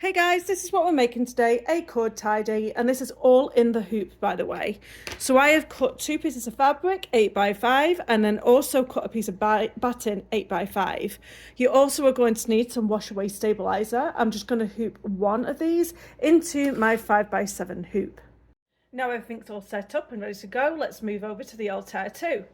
Hey guys, this is what we're making today, a cord tidy, and this is all in the hoop, by the way. So I have cut 2 pieces of fabric, 8x5, and then also cut a piece of batting, 8x5. You also are going to need some wash away stabilizer. I'm just going to hoop one of these into my 5x7 hoop. Now everything's all set up and ready to go, let's move over to the Altair 2.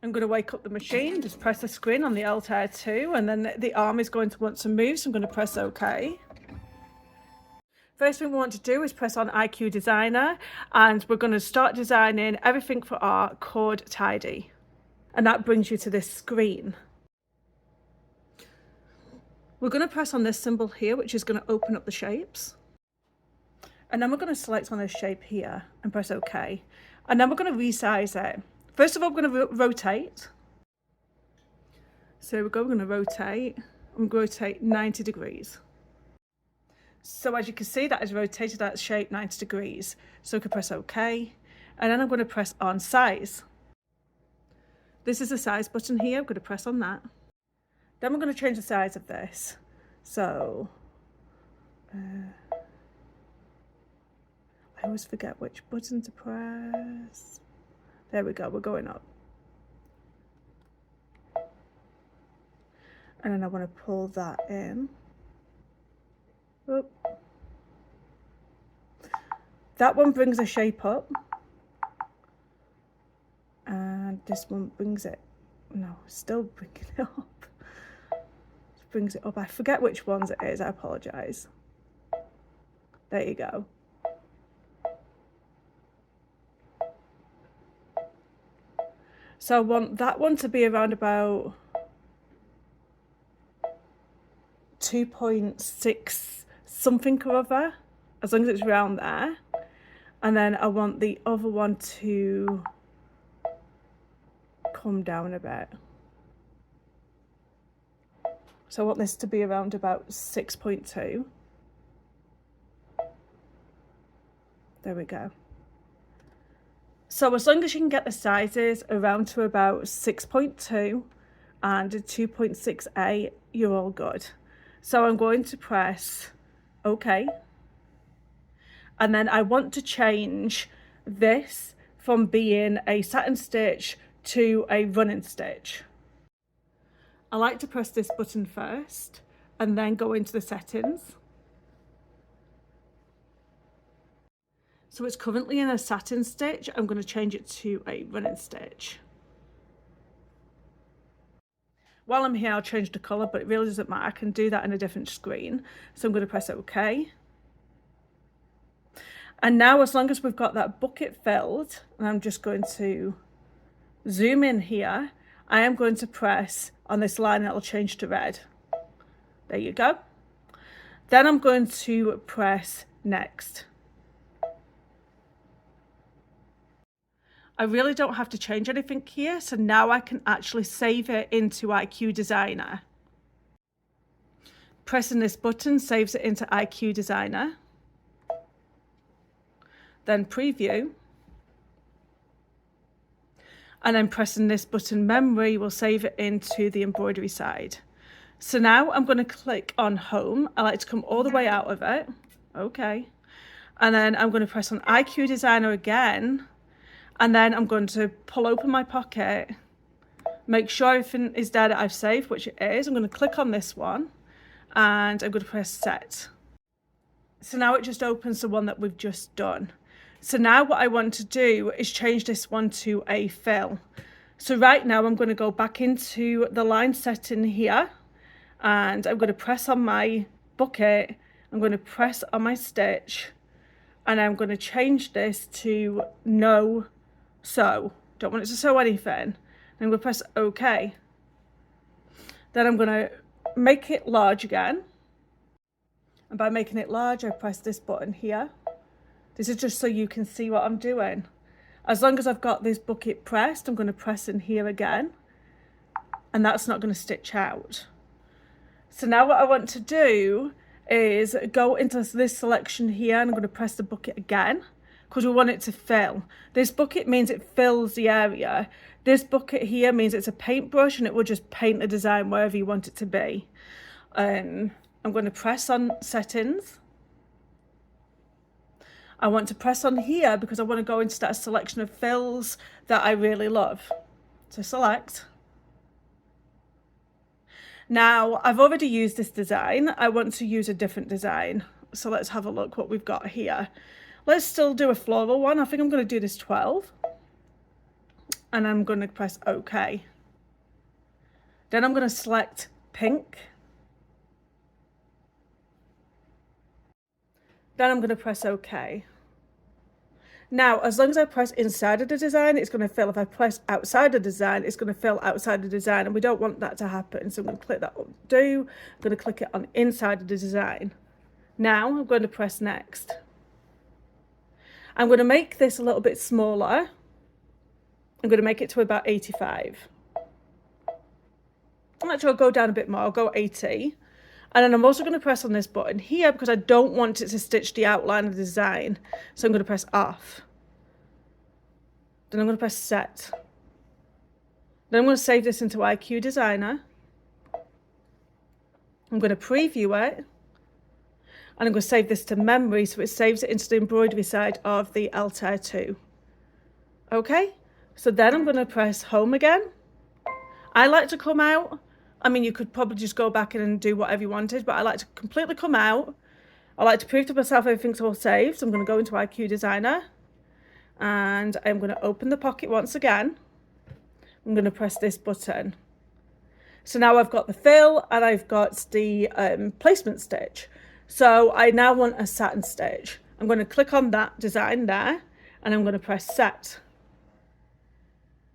I'm going to wake up the machine, just press the screen on the Altair 2, and then the arm is going to want to move, so I'm going to press OK. First thing we want to do is press on IQ Designer, and we're going to start designing everything for our cord tidy. And that brings you to this screen. We're going to press on this symbol here, which is going to open up the shapes. And then we're going to select on this shape here and press OK. And then we're going to resize it. First of all, we're going to rotate. So we're going to rotate. I'm going to rotate 90 degrees. So as you can see, that has rotated that shape 90 degrees. So we can press OK. And then I'm going to press on size. This is the size button here. I'm going to press on that. Then we're going to change the size of this. So I always forget which button to press. There we go, we're going up. And then I want to pull that in. Oop. That one brings a shape up. And this one brings it, no, still bringing it up. It brings it up. I forget which ones it is, I apologise. There you go. So I want that one to be around about 2.6 something or other, as long as it's around there. And then I want the other one to come down a bit. So I want this to be around about 6.2. There we go. So as long as you can get the sizes around to about 6.2 and 2.68, you're all good. So I'm going to press OK. And then I want to change this from being a satin stitch to a running stitch. I like to press this button first and then go into the settings. So it's currently in a satin stitch. I'm going to change it to a running stitch. While I'm here, I'll change the colour, but it really doesn't matter. I can do that in a different screen. So I'm going to press OK. And now, as long as we've got that bucket filled, and I'm just going to zoom in here, I am going to press on this line and it'll change to red. There you go. Then I'm going to press next. I really don't have to change anything here, so now I can actually save it into IQ Designer. Pressing this button saves it into IQ Designer. Then preview. And then pressing this button memory will save it into the embroidery side. So now I'm going to click on home. I like to come all the way out of it. Okay. And then I'm going to press on IQ Designer again. And then I'm going to pull open my pocket, make sure everything is there that I've saved, which it is. I'm going to click on this one and I'm going to press set. So now it just opens the one that we've just done. So now what I want to do is change this one to a fill. So right now I'm going to go back into the line setting here and I'm going to press on my bucket. I'm going to press on my stitch and I'm going to change this to no sew. Don't want it to sew anything. I'm going to press OK. Then I'm going to make it large again. And by making it large, I press this button here. This is just so you can see what I'm doing. As long as I've got this bucket pressed, I'm going to press in here again. And that's not going to stitch out. So now what I want to do is go into this selection here and I'm going to press the bucket again because we want it to fill. This bucket means it fills the area. This bucket here means it's a paintbrush and it will just paint the design wherever you want it to be. I'm going to press on settings. I want to press on here because I want to go into that selection of fills that I really love. So select. Now I've already used this design. I want to use a different design. So let's have a look what we've got here. Let's still do a floral one. I think I'm going to do this 12. And I'm going to press OK. Then I'm going to select pink. Then I'm going to press OK. Now, as long as I press inside of the design, it's going to fill. If I press outside the design, it's going to fill outside the design, and we don't want that to happen. So I'm going to click that undo. I'm going to click it on inside of the design. Now I'm going to press next. I'm going to make this a little bit smaller. I'm going to make it to about 85. Actually, I'll go down a bit more. I'll go 80. And then I'm also going to press on this button here because I don't want it to stitch the outline of the design. So I'm going to press off. Then I'm going to press set. Then I'm going to save this into IQ Designer. I'm going to preview it. And I'm going to save this to memory so it saves it into the embroidery side of the Altair 2. Okay, so then I'm going to press home again. I like to come out. I mean, you could probably just go back in and do whatever you wanted, but I like to completely come out. I like to prove to myself everything's all saved. So I'm going to go into IQ Designer and I'm going to open the pocket once again. I'm going to press this button. So now I've got the fill and I've got the placement stitch. So I now want a satin stitch. I'm going to click on that design there and I'm going to press set.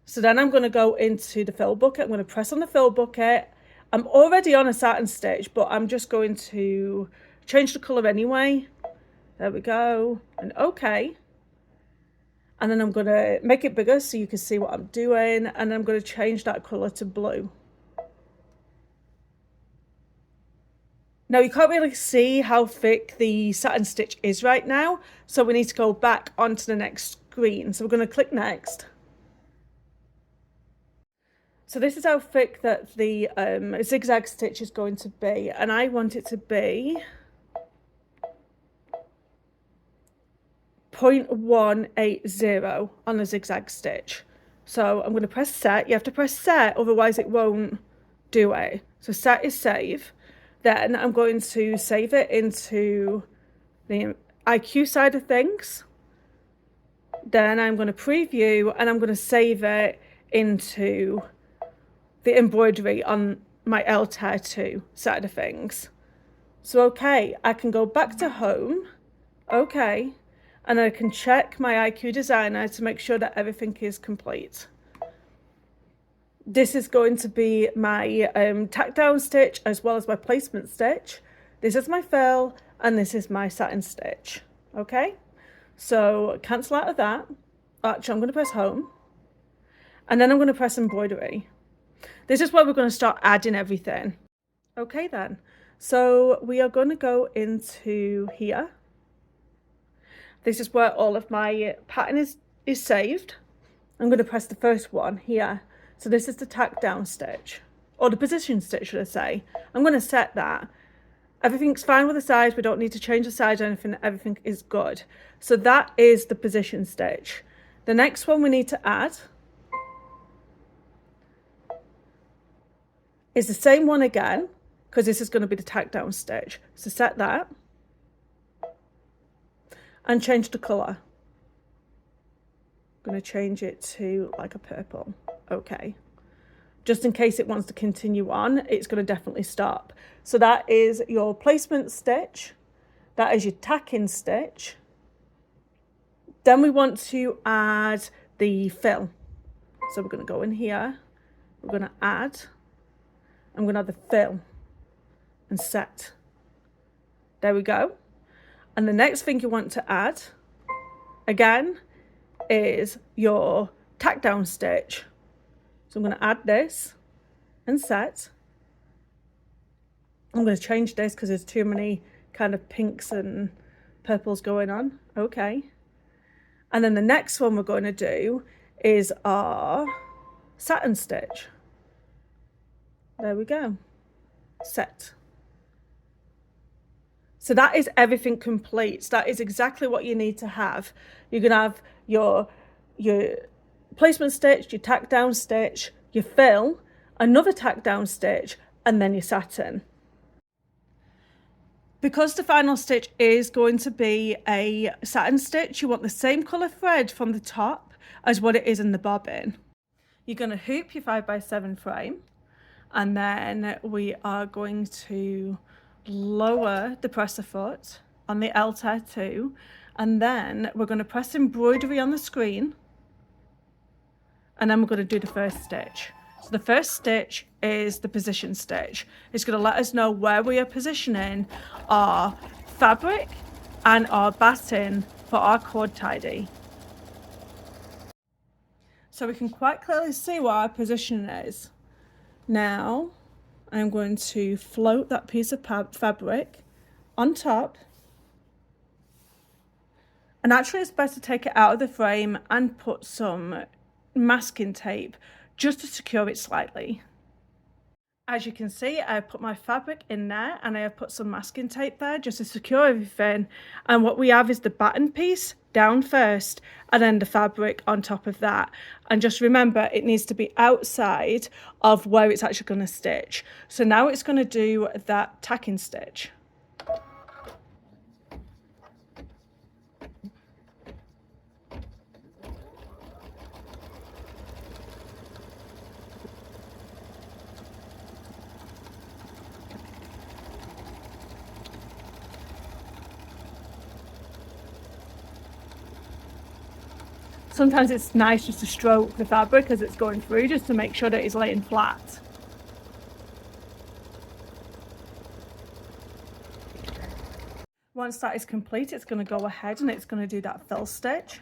So then I'm going to go into the fill bucket. I'm going to press on the fill bucket. I'm already on a satin stitch, but I'm just going to change the colour anyway. There we go. And OK. And then I'm going to make it bigger so you can see what I'm doing. And I'm going to change that colour to blue. Now you can't really see how thick the satin stitch is right now. So we need to go back onto the next screen. So we're going to click next. So this is how thick that the zigzag stitch is going to be, and I want it to be 0.180 on the zigzag stitch. So I'm going to press set. You have to press set, otherwise it won't do it. So set is save. Then I'm going to save it into the IQ side of things. Then I'm going to preview and I'm going to save it into the embroidery on my Altair 2 side of things. So okay, I can go back to home, okay, and I can check my IQ Designer to make sure that everything is complete. This is going to be my tack down stitch as well as my placement stitch. This is my fill and this is my satin stitch, okay? So cancel out of that. Actually, I'm going to press home and then I'm going to press embroidery. This is where we're going to start adding everything. Okay then, so we are going to go into here. This is where all of my pattern is saved. I'm going to press the first one here. So this is the tack down stitch, or the position stitch should I say. I'm going to set that. Everything's fine with the size, we don't need to change the size or anything, everything is good. So that is the position stitch. The next one we need to add is the same one again, because this is going to be the tack down stitch. So set that and change the colour. I'm going to change it to like a purple. Okay. Just in case it wants to continue on, it's going to definitely stop. So that is your placement stitch. That is your tacking stitch. Then we want to add the fill. So we're going to go in here. We're going to add. I'm going to add the fill and set. There we go. And the next thing you want to add, again, is your tack down stitch. So I'm going to add this and set. I'm going to change this because there's too many kind of pinks and purples going on. Okay. And then the next one we're going to do is our satin stitch. There we go. Set. So that is everything complete. So that is exactly what you need to have. You're going to have your placement stitch, your tack down stitch, your fill, another tack down stitch, and then your satin. Because the final stitch is going to be a satin stitch, you want the same colour thread from the top as what it is in the bobbin. You're going to hoop your 5x7 frame, and then we are going to lower the presser foot on the Altair 2, and then we're going to press embroidery on the screen, and then we're going to do the first stitch. So the first stitch is the position stitch. It's going to let us know where we are positioning our fabric and our batting for our cord tidy. So we can quite clearly see what our position is. Now I'm going to float that piece of fabric on top, and actually it's better to take it out of the frame and put some masking tape just to secure it slightly. As you can see, I have put my fabric in there and I have put some masking tape there just to secure everything, and what we have is the batten piece down first and then the fabric on top of that. And just remember, it needs to be outside of where it's actually going to stitch. So now it's going to do that tacking stitch. Sometimes it's nice just to stroke the fabric as it's going through, just to make sure that it's laying flat. Once that is complete, it's going to go ahead and it's going to do that fill stitch.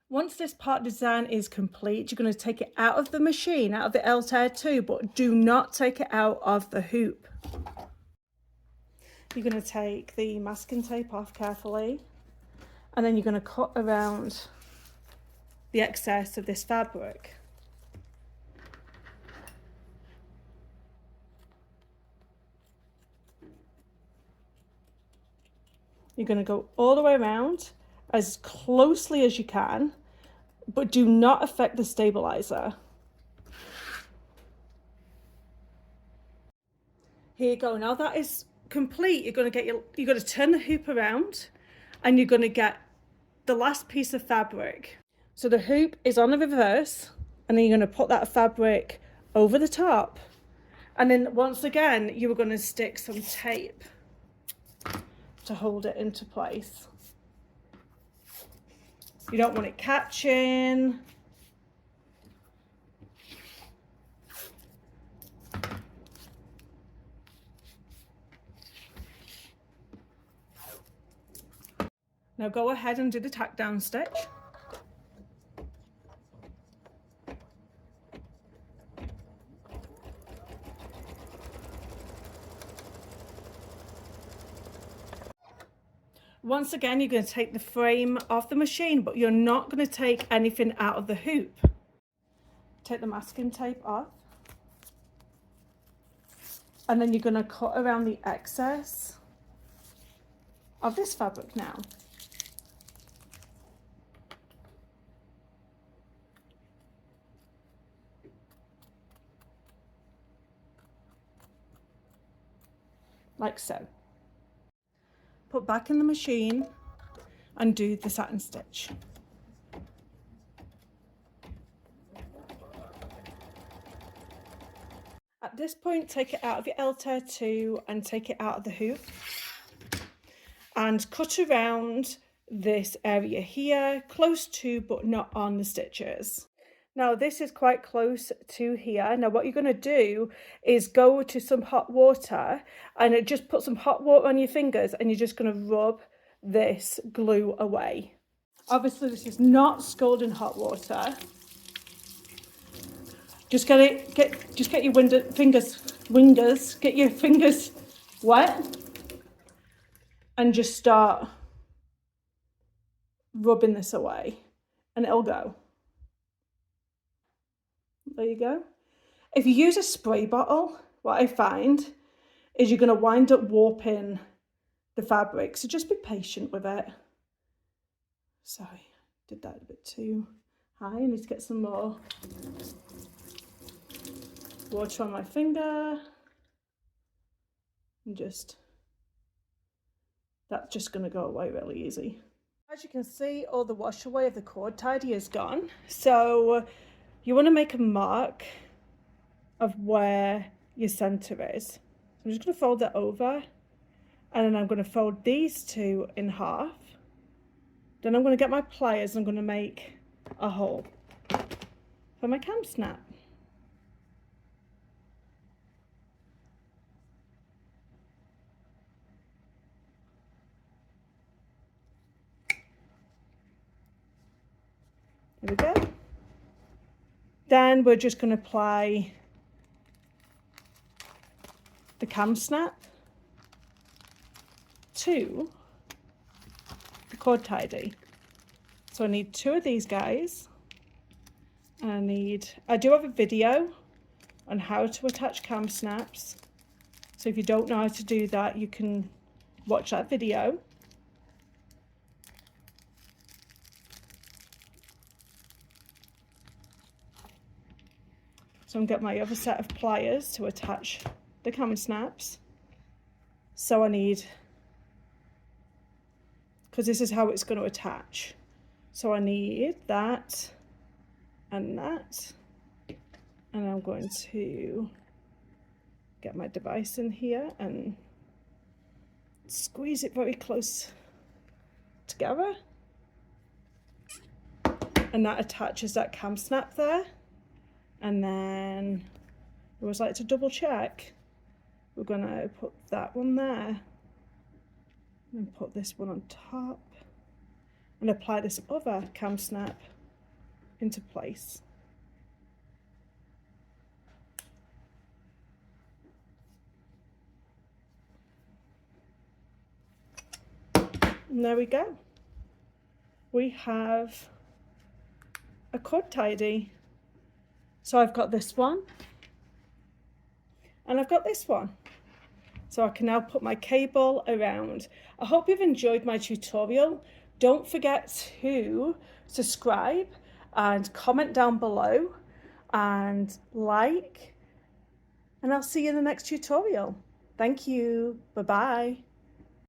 Once this part design is complete, you're going to take it out of the machine, out of the Altair 2, but do not take it out of the hoop. You're going to take the masking tape off carefully, and then you're going to cut around the excess of this fabric. You're going to go all the way around as closely as you can, but do not affect the stabilizer. Here you go. Now that is complete, you're going to turn the hoop around and you're going to get the last piece of fabric. So the hoop is on the reverse, and then you're going to put that fabric over the top, and then once again you are going to stick some tape to hold it into place. You don't want it catching. Now go ahead and do the tack down stitch. Once again, you're going to take the frame off the machine, but you're not going to take anything out of the hoop. Take the masking tape off, and then you're going to cut around the excess of this fabric now. Like so. Put back in the machine and do the satin stitch. At this point, take it out of your Altair 2 and take it out of the hoop and cut around this area here, close to but not on the stitches. Now this is quite close to here. Now what you're going to do is go to some hot water and just put some hot water on your fingers, and you're just going to rub this glue away. Obviously this is not scalding hot water. Just get your fingers wet, and just start rubbing this away and it'll go. There you go. If you use a spray bottle, what I find is you're going to wind up warping the fabric, so just be patient with it. Sorry, did that a bit too high. I need to get some more water on my finger. And just, that's just going to go away really easy. As you can see, all the wash away of the cord tidy is gone. So you want to make a mark of where your center is. I'm just going to fold that over, and then I'm going to fold these two in half. Then I'm going to get my pliers and I'm going to make a hole for my cam snap. There we go. Then we're just going to apply the cam snap to the cord tidy. So I need two of these guys, and I do have a video on how to attach cam snaps. So if you don't know how to do that, you can watch that video. So I'm going to get my other set of pliers to attach the cam snaps. So I need, because this is how it's going to attach. So I need that and that. And I'm going to get my device in here and squeeze it very close together. And that attaches that cam snap there. And then I always like to double check. We're going to put that one there and put this one on top and apply this other cam snap into place. And there we go. We have a cord tidy. So I've got this one and I've got this one. So I can now put my cable around. I hope you've enjoyed my tutorial. Don't forget to subscribe and comment down below and like, and I'll see you in the next tutorial. Thank you. Bye-bye.